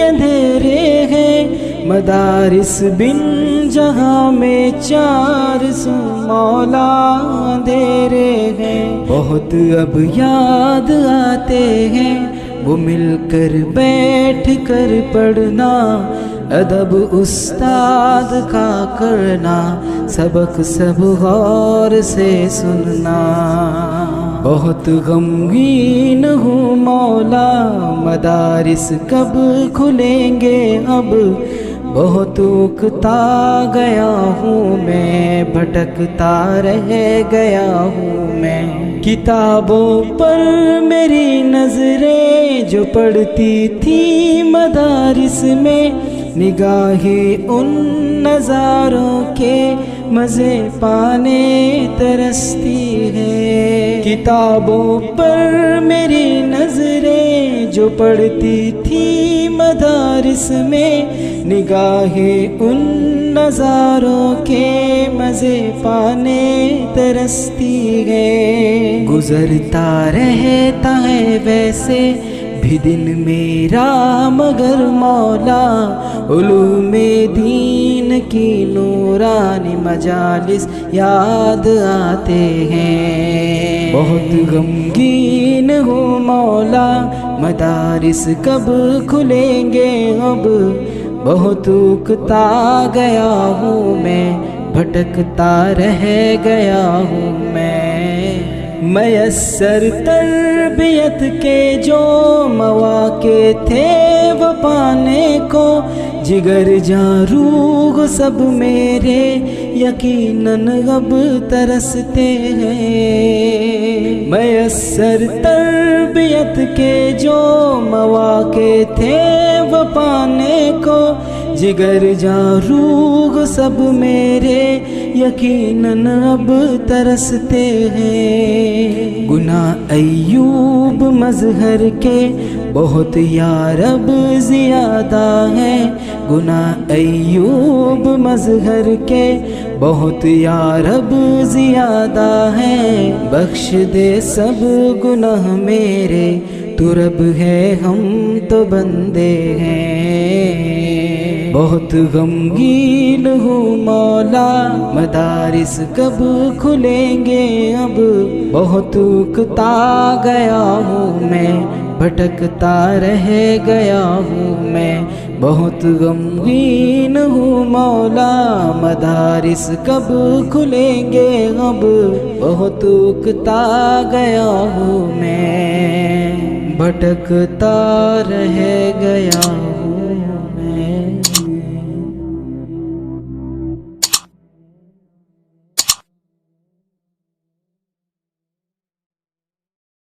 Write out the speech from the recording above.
اندھیرے ہیں مدارس بن جہاں میں 400 مولا اندھیرے ہیں، بہت اب یاد آتے ہیں وہ مل کر بیٹھ کر پڑھنا، ادب استاد کا کرنا، سبق سب غور سے سننا۔ بہت غمگین ہوں مولا مدارس کب کھلیں گے اب، بہت اکتا گیا ہوں میں، بھٹکتا رہ گیا ہوں میں۔ کتابوں پر میری نظریں جو پڑتی تھی مدارس میں، نگاہیں ان نظاروں کے مزے پانے ترستی ہے۔ کتابوں پر میری نظریں جو پڑتی تھی مدارس میں، نگاہیں ان نظاروں کے مزے پانے ترستی ہے۔ گزرتا رہتا ہے ویسے بھی دن میرا مگر مولا، علوم دین کی نورانی مجالس یاد آتے ہیں۔ بہت غمگین ہوں مولا مدارس کب کھلیں گے اب، بہت اکتا گیا ہوں میں، بھٹکتا رہ گیا ہوں میں۔ میسر تربیت کے جو مواقع تھے وہ پانے کو، جگر جاں روح سب میرے یقیناً اب ترستے ہیں۔ میسر تربیت کے جو مواقع تھے وہ پانے کو، جگر جاں روح سب میرے یقیناً اب ترستے ہیں۔ گناہ ایوب مظہر کے بہت یارب زیادہ ہیں، گناہ ایوب مظہر کے بہت یارب زیادہ ہیں، بخش دے سب گناہ میرے تو رب ہے ہم تو بندے ہیں۔ بہت غمگین ہوں مولا مدارس کب کھلیں گے اب، بہت اکتا گیا ہوں میں، بھٹکتا رہ گیا ہوں میں۔ بہت غمگین ہوں مولا مدارس کب کھلیں گے اب، بہت اکتا گیا ہوں میں، بھٹکتا رہ گیا ہوں۔